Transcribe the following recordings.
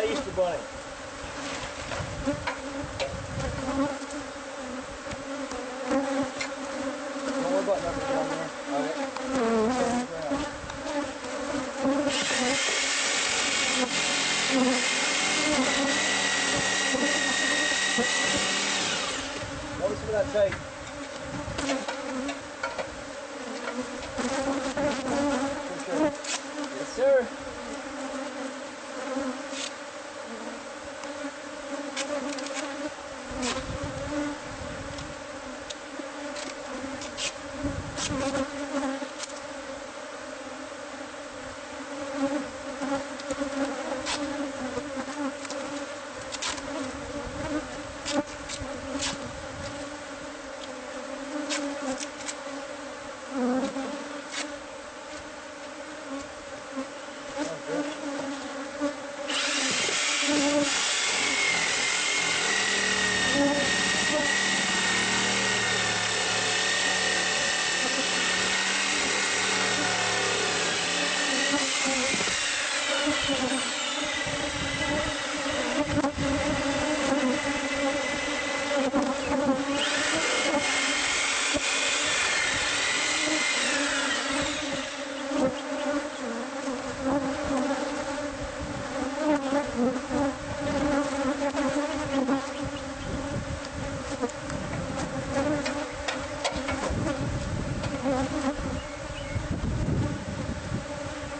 my Easter bunny. Don't worry about nothing down there. All right. Notice for that tape. Yes, sir.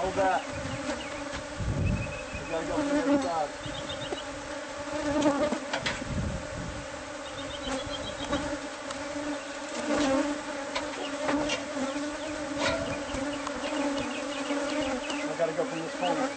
Hold that. We gotta go from the other side. I gotta go from this corner.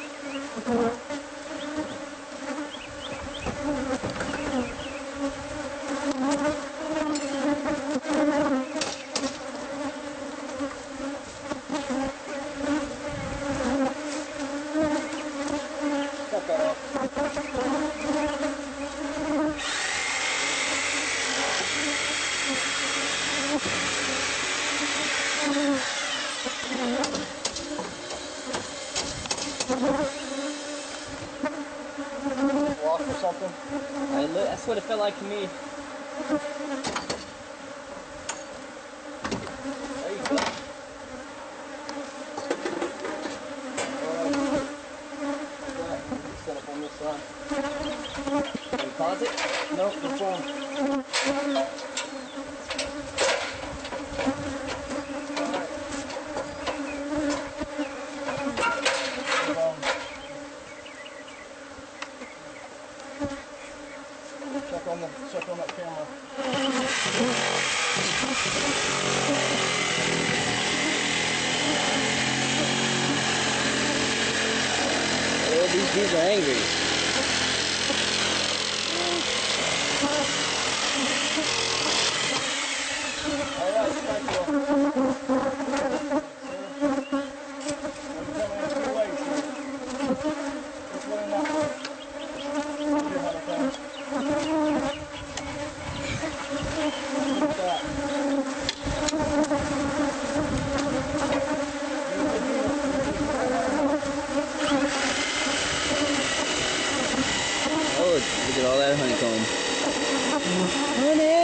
Walk or something? That's what it felt like to me. There you go. Set up on this side. Can you pause it? Nope, the phone. Check on that camera. Oh, these bees are angry. All right, thank you. Oh, look at all that honeycomb. Honey!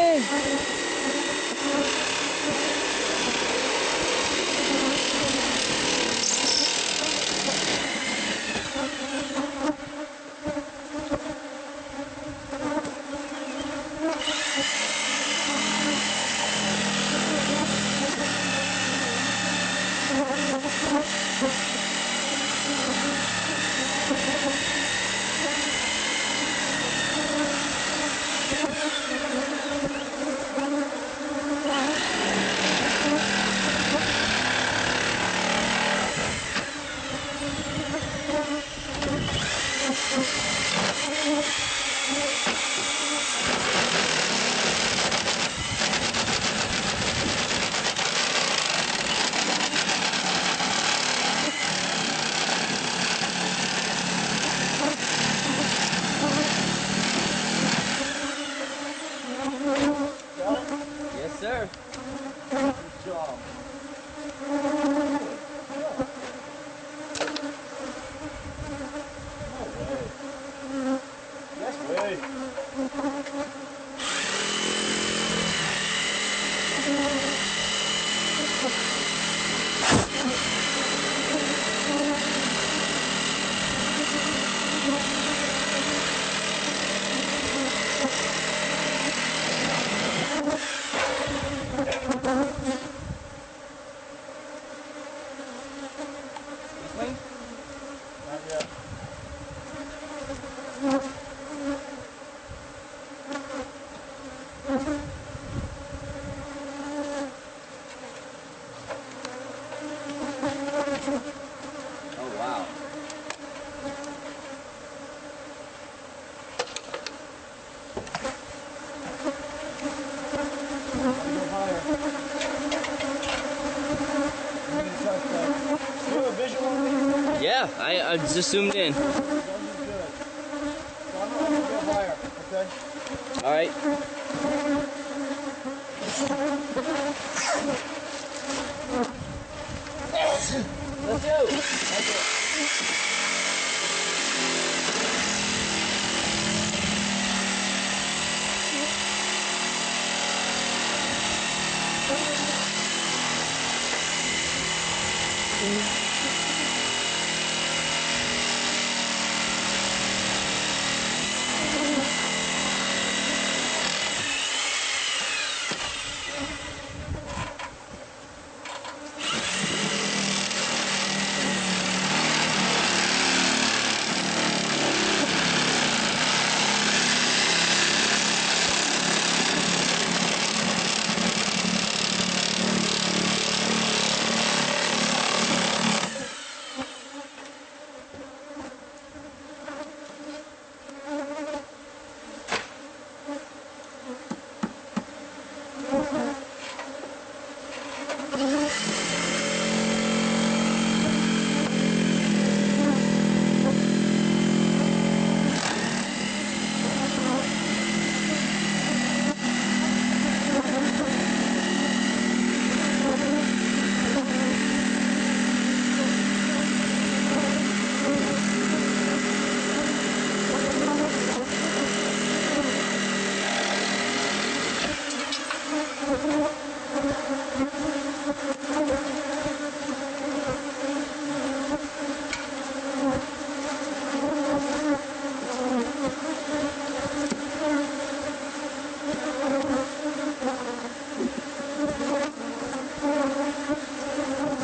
Not yet. Oh, wow. Gotta go higher. You can touch that. You have a visual on me? Yeah, I just zoomed in. That is good. So I'm gonna go higher, okay? All right. Let's go. That's it.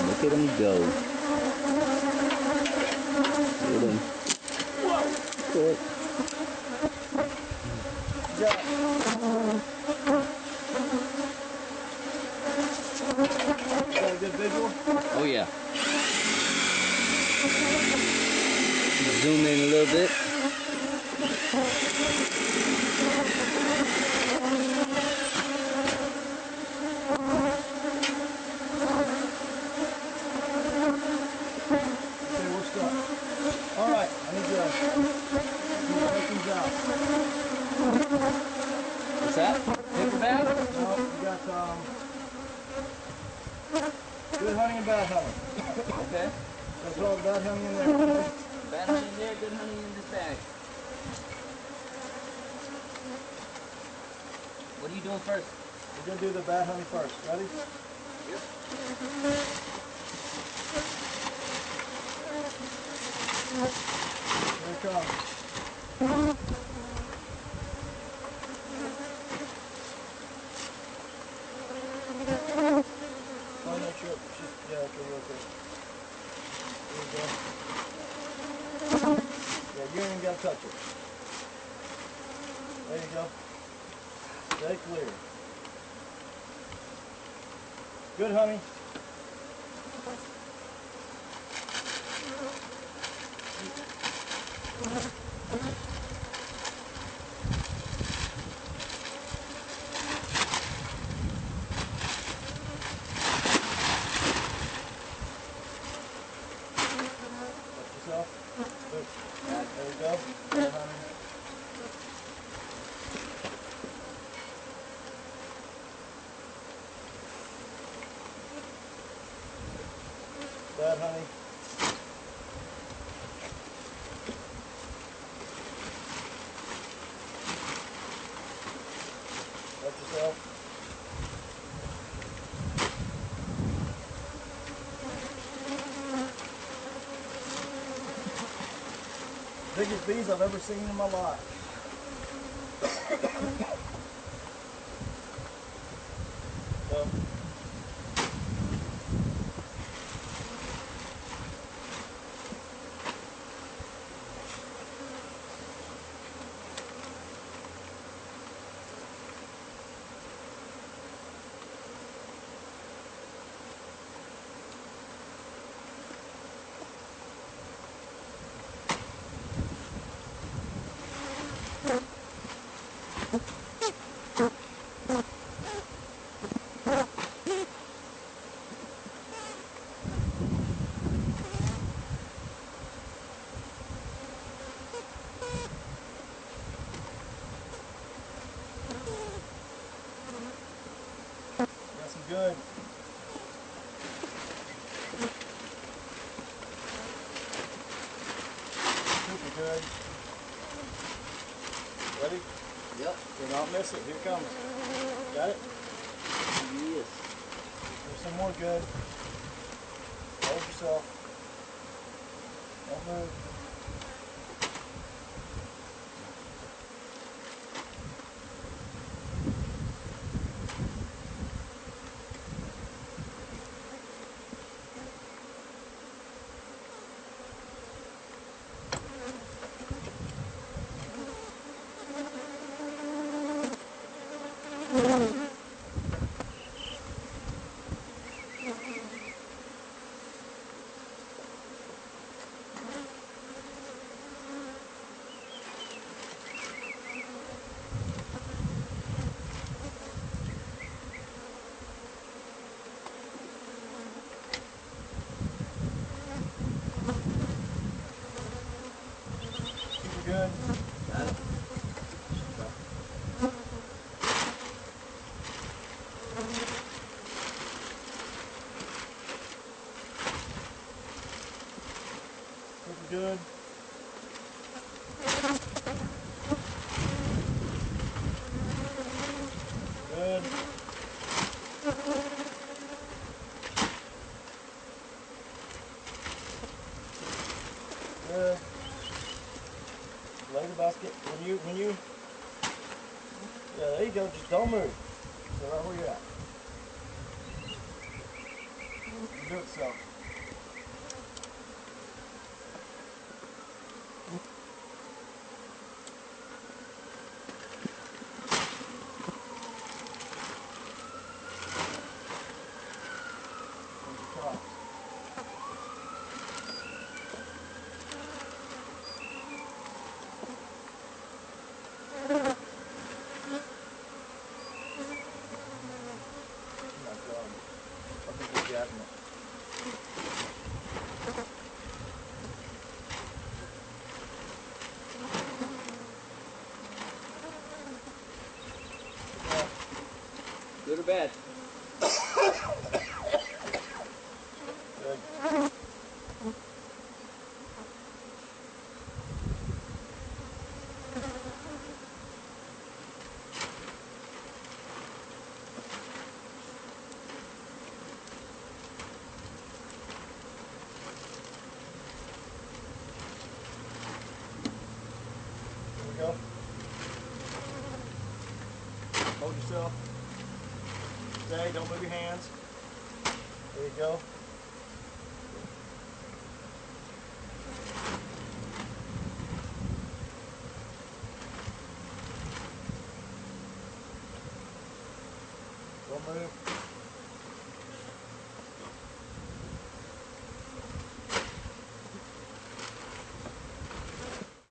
Look at him go. Look at him. Good. Yeah. Got a good visual? Oh, yeah. Zoom in a little bit. Okay, we're stuck. All right, I need to take these out. What's that? Paper bag? No, you got good honey and bad honey. Okay. So throw the bad honey in there. Okay? Bad honey in there, good honey in this bag. What are you doing first? We're gonna do the bad honey first. Ready? Yep. Here it comes. I'll make sure yeah, okay, real quick. There you go. Yeah, you ain't even gotta touch it. There you go. Stay clear. Good honey. Touch yourself. Good. There you go. Good honey. Bad honey. Touch yourself. Biggest bees I've ever seen in my life. So, good. Super good. Ready? Yep. Do not miss it. Here it comes. Got it? Yes. There's some more good. Hold yourself. Don't move. Super good. Got it. Super good. Good. Good. Lay the basket. When you, yeah, there you go. Just don't move. Stay right where you're at. You do it so. There's your top. Oh my God. I think we're jabbing it. Yeah. Good or bad? Good. There we go. Hold yourself. Stay, don't move your hands. There you go. Don't move.